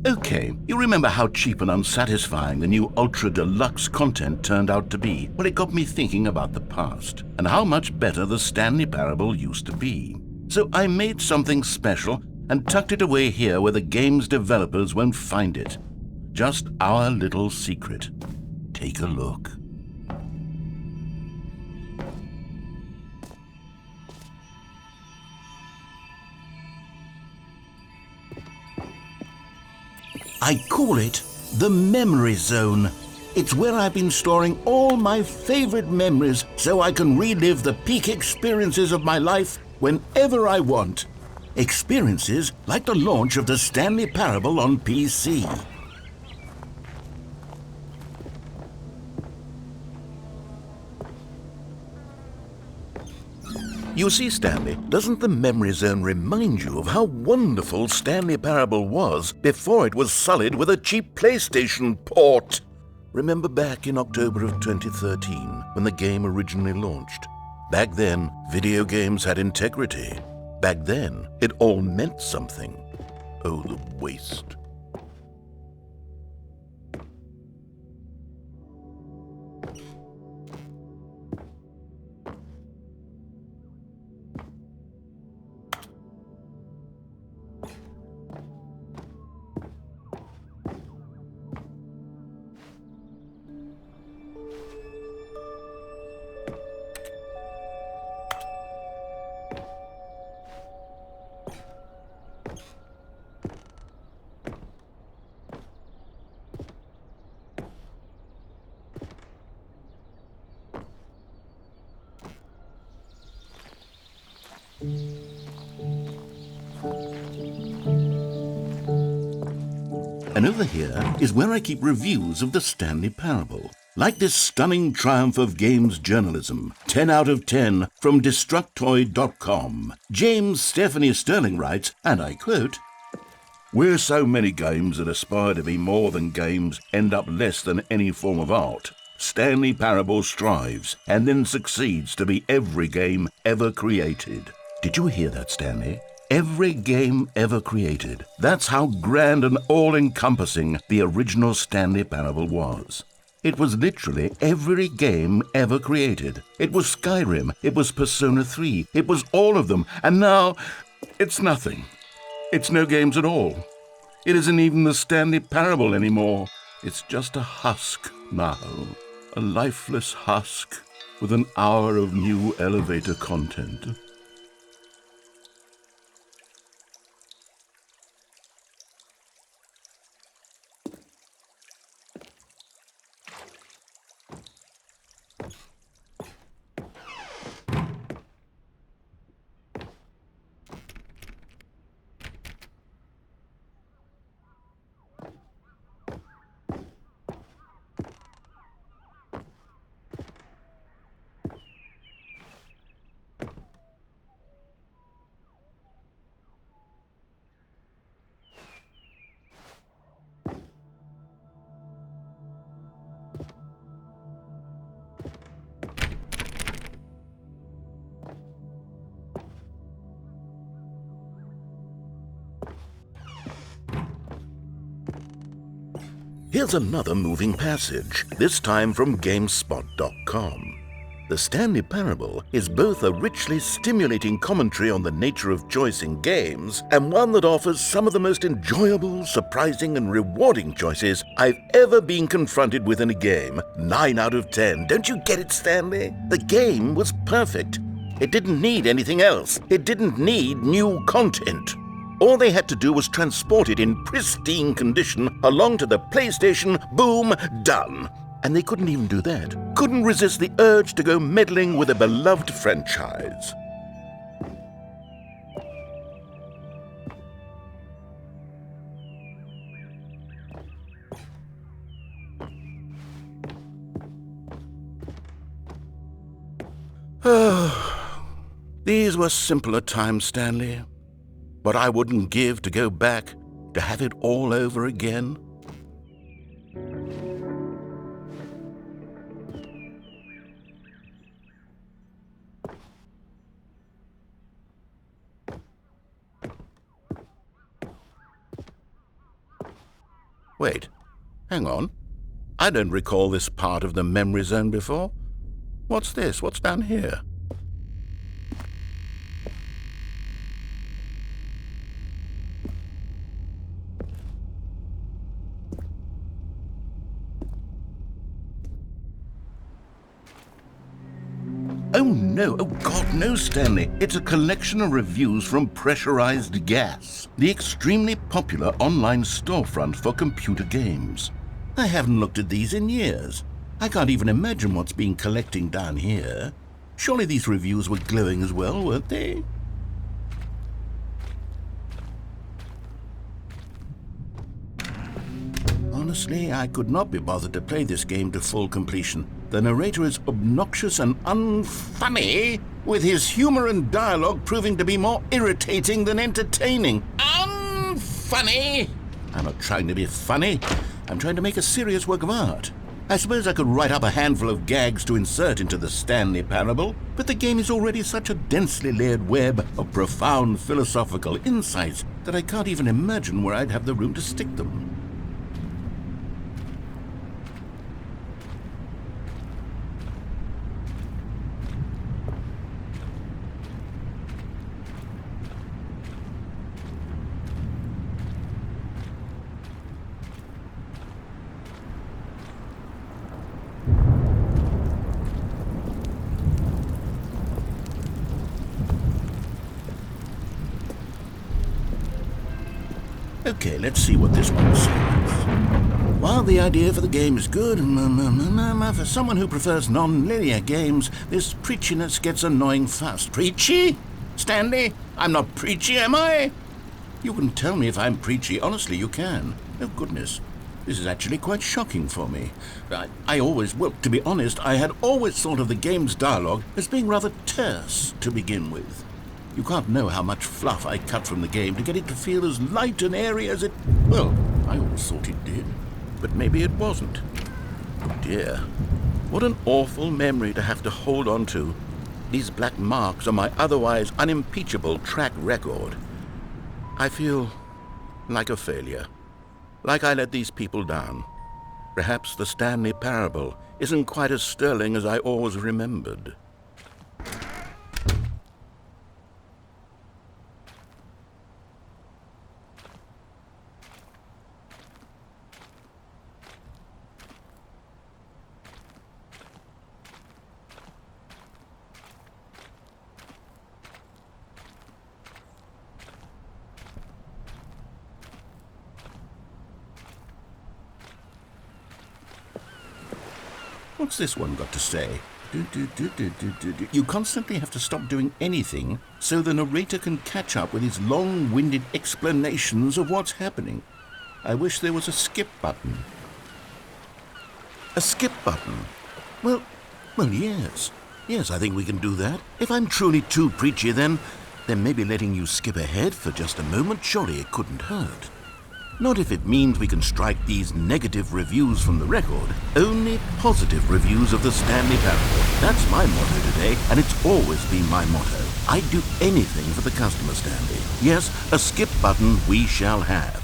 Okay, you remember how cheap and unsatisfying the new Ultra Deluxe content turned out to be? Well, it got me thinking about the past and how much better the Stanley Parable used to be. So I made something special and tucked it away here where the game's developers won't find it. Just our little secret. Take a look. I call it the Memory Zone. It's where I've been storing all my favorite memories so I can relive the peak experiences of my life whenever I want. Experiences like the launch of the Stanley Parable on PC. You see, Stanley, doesn't the Memory Zone remind you of how wonderful Stanley Parable was before it was sullied with a cheap PlayStation port? Remember back in October of 2013, when the game originally launched? Back then, video games had integrity. Back then, it all meant something. Oh, the waste. And over here is where I keep reviews of the Stanley Parable. Like this stunning triumph of games journalism, 10 out of 10 from Destructoid.com. James Stephanie Sterling writes, and I quote, "Where so many games that aspire to be more than games end up less than any form of art, Stanley Parable strives and then succeeds to be every game ever created." Did you hear that, Stanley? Every game ever created. That's how grand and all-encompassing the original Stanley Parable was. It was literally every game ever created. It was Skyrim, it was Persona 3, it was all of them, and now it's nothing. It's no games at all. It isn't even the Stanley Parable anymore. It's just a husk now, a lifeless husk with an hour of new elevator content. Here's another moving passage, this time from GameSpot.com. The Stanley Parable is both a richly stimulating commentary on the nature of choice in games and one that offers some of the most enjoyable, surprising, and rewarding choices I've ever been confronted with in a game. 9 out of 10. Don't you get it, Stanley? The game was perfect. It didn't need anything else. It didn't need new content. All they had to do was transport it in pristine condition along to the PlayStation, boom, done. And they couldn't even do that. Couldn't resist the urge to go meddling with a beloved franchise. These were simpler times, Stanley. But I wouldn't give to go back to have it all over again. Wait, hang on. I don't recall this part of the memory zone before. What's this? What's down here? Oh no, oh God, no, Stanley. It's a collection of reviews from Pressurized Gas, the extremely popular online storefront for computer games. I haven't looked at these in years. I can't even imagine what's been collecting down here. Surely these reviews were glowing as well, weren't they? Honestly, I could not be bothered to play this game to full completion. The narrator is obnoxious and unfunny, with his humor and dialogue proving to be more irritating than entertaining. Unfunny! I'm not trying to be funny. I'm trying to make a serious work of art. I suppose I could write up a handful of gags to insert into the Stanley Parable, but the game is already such a densely layered web of profound philosophical insights that I can't even imagine where I'd have the room to stick them. Okay, let's see what this one says. While the idea for the game is good, for someone who prefers non-linear games, this preachiness gets annoying fast. Preachy? Stanley? I'm not preachy, am I? You can tell me if I'm preachy. Honestly, you can. Oh, goodness. This is actually quite shocking for me. Well, to be honest, I had always thought of the game's dialogue as being rather terse to begin with. You can't know how much fluff I cut from the game to get it to feel as light and airy as it... Well, I always thought it did. But maybe it wasn't. Oh dear. What an awful memory to have to hold on to. These black marks on my otherwise unimpeachable track record. I feel like a failure. Like I let these people down. Perhaps the Stanley Parable isn't quite as sterling as I always remembered. What's this one got to say? You constantly have to stop doing anything so the narrator can catch up with his long-winded explanations of what's happening. I wish there was a skip button. A skip button? Well, yes. Yes, I think we can do that. If I'm truly too preachy, then maybe letting you skip ahead for just a moment, surely it couldn't hurt. Not if it means we can strike these negative reviews from the record. Only positive reviews of the Stanley Parable. That's my motto today, and it's always been my motto. I'd do anything for the customer, Stanley. Yes, a skip button we shall have.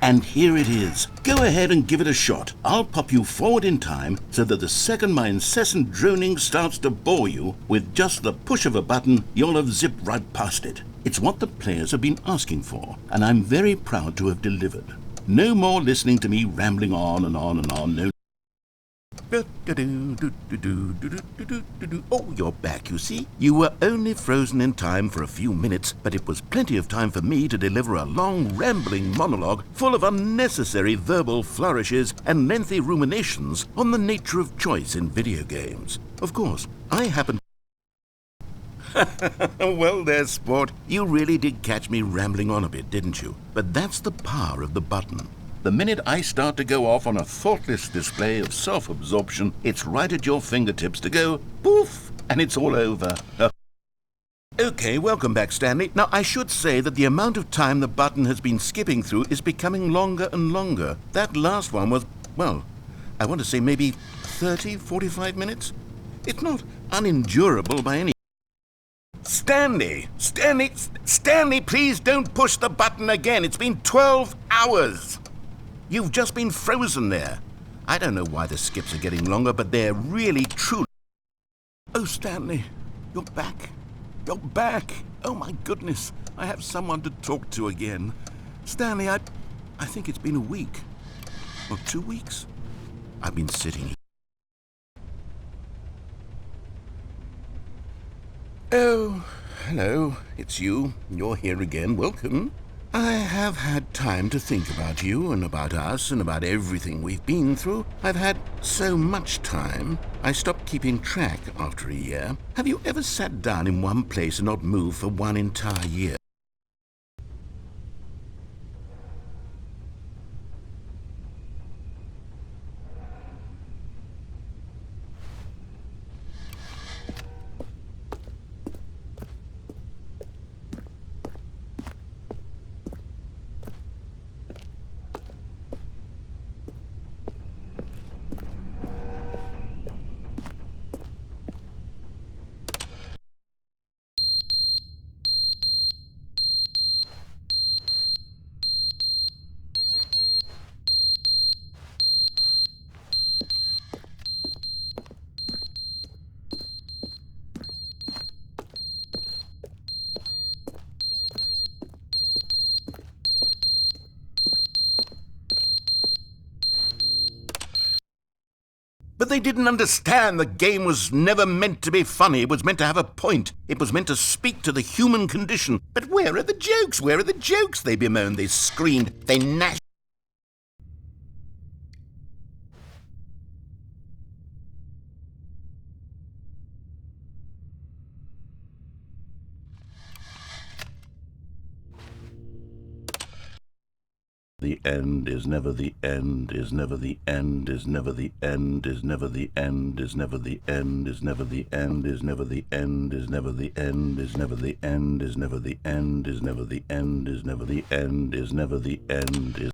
And here it is. Go ahead and give it a shot. I'll pop you forward in time so that the second my incessant droning starts to bore you, with just the push of a button, you'll have zipped right past it. It's what the players have been asking for, and I'm very proud to have delivered. No more listening to me rambling on and on and on. No. Oh, you're back, you see. You were only frozen in time for a few minutes, but it was plenty of time for me to deliver a long, rambling monologue full of unnecessary verbal flourishes and lengthy ruminations on the nature of choice in video games. Of course, I happen... Well there, sport. You really did catch me rambling on a bit, didn't you? But that's the power of the button. The minute I start to go off on a thoughtless display of self-absorption, it's right at your fingertips to go poof, and it's all over. Okay, welcome back, Stanley. Now, I should say that the amount of time the button has been skipping through is becoming longer and longer. That last one was, well, I want to say maybe 30, 45 minutes? It's not unendurable by any... Stanley! Stanley, please don't push the button again. It's been 12 hours. You've just been frozen there. I don't know why the skips are getting longer, but they're really truly... Oh, Stanley, you're back. You're back. Oh, my goodness. I have someone to talk to again. Stanley, I think it's been a week. Or 2 weeks. I've been sitting here. Oh, hello. It's you. You're here again. Welcome. I have had time to think about you and about us and about everything we've been through. I've had so much time. I stopped keeping track after a year. Have you ever sat down in one place and not moved for one entire year? But they didn't understand the game was never meant to be funny. It was meant to have a point. It was meant to speak to the human condition. But where are the jokes? Where are the jokes? They bemoaned, they screamed, they gnashed. The end is never the end, is never the end, is never the end, is never the end, is never the end, is never the end, is never the end, is never the end, is never the end, is never the end, is never the end, is never the end, is never the end, is